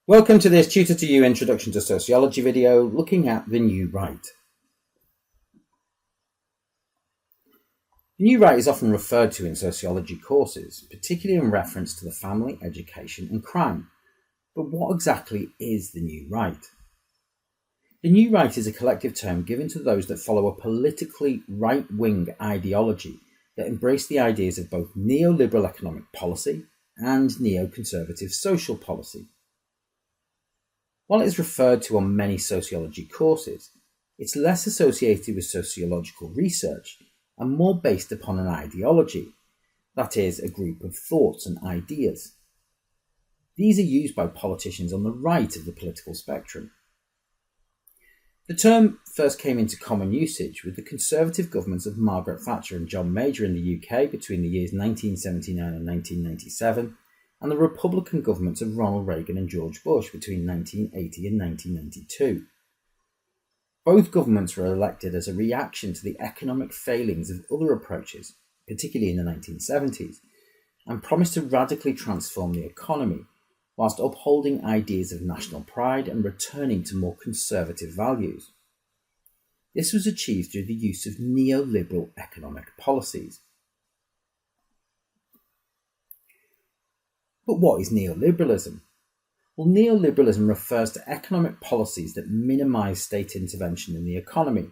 Welcome to this Tutor to You Introduction to Sociology video looking at the New Right. The New Right is often referred to in sociology courses, particularly in reference to the family, education and crime. But what exactly is the New Right? The New Right is a collective term given to those that follow a politically right-wing ideology that embrace the ideas of both neoliberal economic policy and neo-conservative social policy. While it is referred to on many sociology courses, it's less associated with sociological research and more based upon an ideology, that is, a group of thoughts and ideas. These are used by politicians on the right of the political spectrum. The term first came into common usage with the Conservative governments of Margaret Thatcher and John Major in the UK between the years 1979 and 1997, and the Republican governments of Ronald Reagan and George Bush between 1980 and 1992. Both governments were elected as a reaction to the economic failings of other approaches, particularly in the 1970s, and promised to radically transform the economy, whilst upholding ideas of national pride and returning to more conservative values. This was achieved through the use of neoliberal economic policies. But what is neoliberalism? Well, neoliberalism refers to economic policies that minimise state intervention in the economy,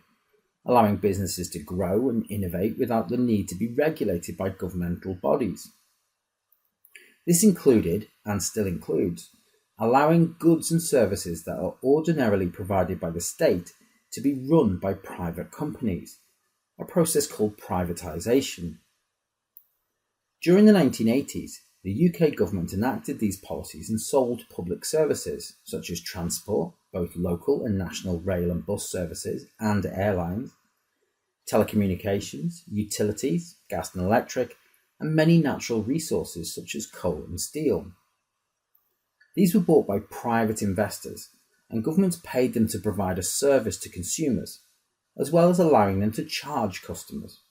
allowing businesses to grow and innovate without the need to be regulated by governmental bodies. This included, and still includes, allowing goods and services that are ordinarily provided by the state to be run by private companies, a process called privatisation. During the 1980s, the UK government enacted these policies and sold public services, such as transport, both local and national rail and bus services and airlines, telecommunications, utilities, gas and electric, and many natural resources such as coal and steel. These were bought by private investors, and governments paid them to provide a service to consumers, as well as allowing them to charge customers.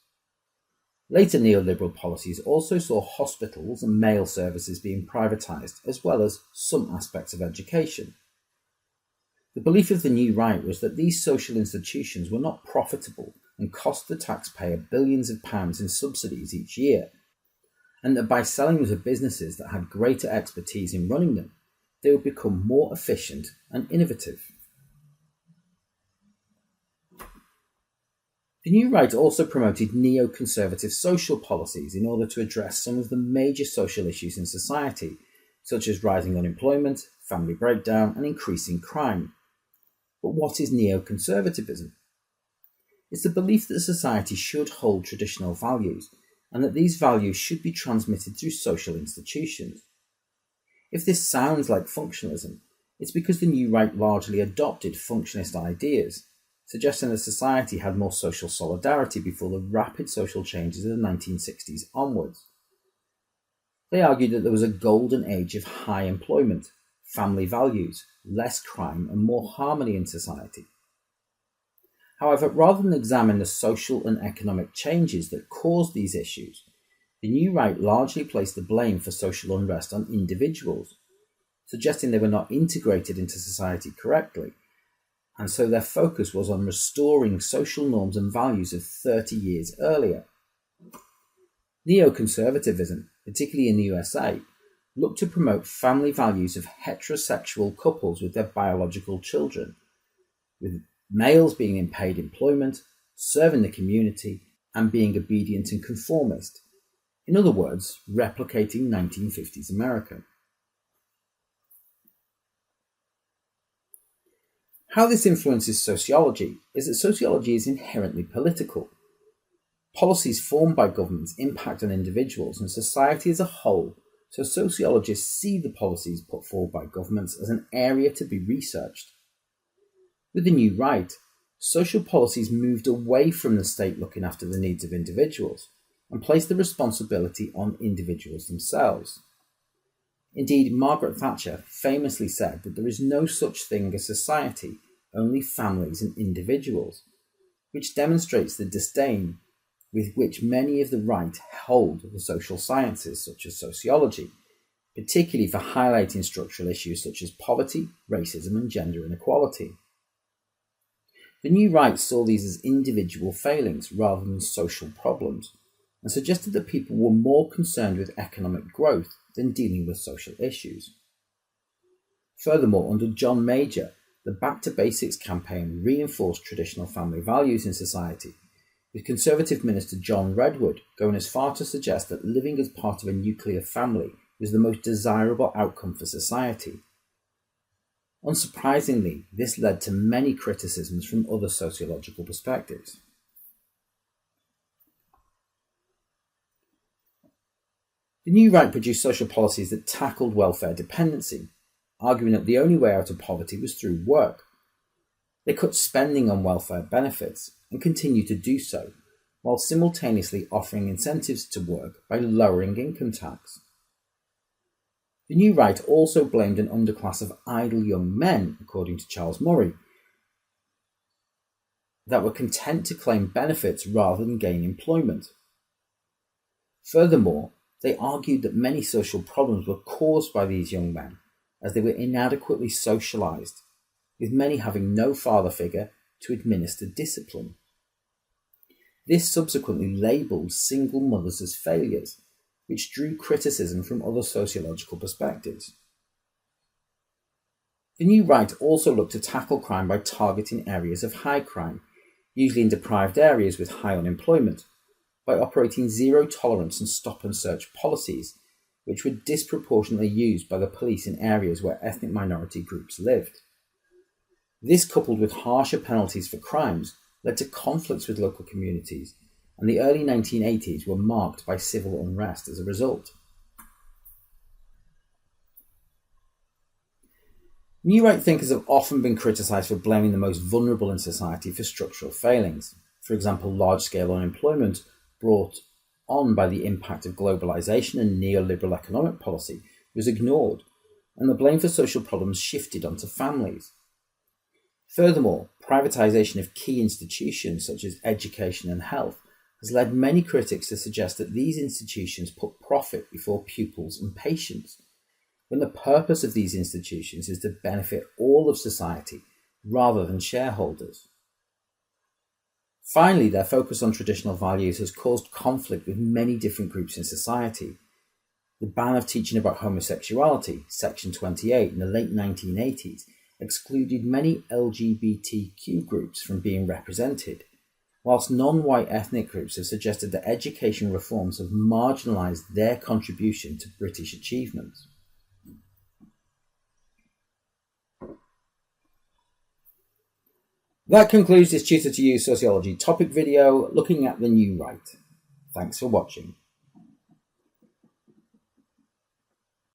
Later neoliberal policies also saw hospitals and mail services being privatised, as well as some aspects of education. The belief of the New Right was that these social institutions were not profitable and cost the taxpayer billions of pounds in subsidies each year, and that by selling them to businesses that had greater expertise in running them, they would become more efficient and innovative. The New Right also promoted neo-conservative social policies in order to address some of the major social issues in society, such as rising unemployment, family breakdown, and increasing crime. But what is neo-conservatism? It's the belief that society should hold traditional values, and that these values should be transmitted through social institutions. If this sounds like functionalism, it's because the New Right largely adopted functionalist ideas, suggesting that society had more social solidarity before the rapid social changes of the 1960s onwards. They argued that there was a golden age of high employment, family values, less crime, and more harmony in society. However, rather than examine the social and economic changes that caused these issues, the New Right largely placed the blame for social unrest on individuals, suggesting they were not integrated into society correctly, and so their focus was on restoring social norms and values of 30 years earlier. Neoconservatism, particularly in the USA, looked to promote family values of heterosexual couples with their biological children, with males being in paid employment, serving the community, and being obedient and conformist. In other words, replicating 1950s America. How this influences sociology is that sociology is inherently political. Policies formed by governments impact on individuals and society as a whole, so sociologists see the policies put forward by governments as an area to be researched. With the New Right, social policies moved away from the state looking after the needs of individuals and placed the responsibility on individuals themselves. Indeed, Margaret Thatcher famously said that there is no such thing as society, only families and individuals, which demonstrates the disdain with which many of the right hold the social sciences, such as sociology, particularly for highlighting structural issues such as poverty, racism, and gender inequality. The new right saw these as individual failings rather than social problems, and suggested that people were more concerned with economic growth than dealing with social issues. Furthermore, under John Major, the Back to Basics campaign reinforced traditional family values in society, with Conservative Minister John Redwood going as far to suggest that living as part of a nuclear family was the most desirable outcome for society. Unsurprisingly, this led to many criticisms from other sociological perspectives. The new right produced social policies that tackled welfare dependency, arguing that the only way out of poverty was through work. They cut spending on welfare benefits and continue to do so, while simultaneously offering incentives to work by lowering income tax. The new right also blamed an underclass of idle young men, according to Charles Murray, that were content to claim benefits rather than gain employment. Furthermore, they argued that many social problems were caused by these young men, as they were inadequately socialised, with many having no father figure to administer discipline. This subsequently labelled single mothers as failures, which drew criticism from other sociological perspectives. The new right also looked to tackle crime by targeting areas of high crime, usually in deprived areas with high unemployment, by operating zero tolerance and stop and search policies, which were disproportionately used by the police in areas where ethnic minority groups lived. This, coupled with harsher penalties for crimes, led to conflicts with local communities, and the early 1980s were marked by civil unrest as a result. New right thinkers have often been criticised for blaming the most vulnerable in society for structural failings. For example, large-scale unemployment brought on by the impact of globalisation and neoliberal economic policy was ignored, and the blame for social problems shifted onto families. Furthermore, privatisation of key institutions such as education and health has led many critics to suggest that these institutions put profit before pupils and patients, when the purpose of these institutions is to benefit all of society rather than shareholders. Finally, their focus on traditional values has caused conflict with many different groups in society. The ban of teaching about homosexuality, Section 28, in the late 1980s, excluded many LGBTQ groups from being represented, whilst non-white ethnic groups have suggested that education reforms have marginalised their contribution to British achievements. That concludes this Tutor to You Sociology topic video looking at the new right. Thanks for watching.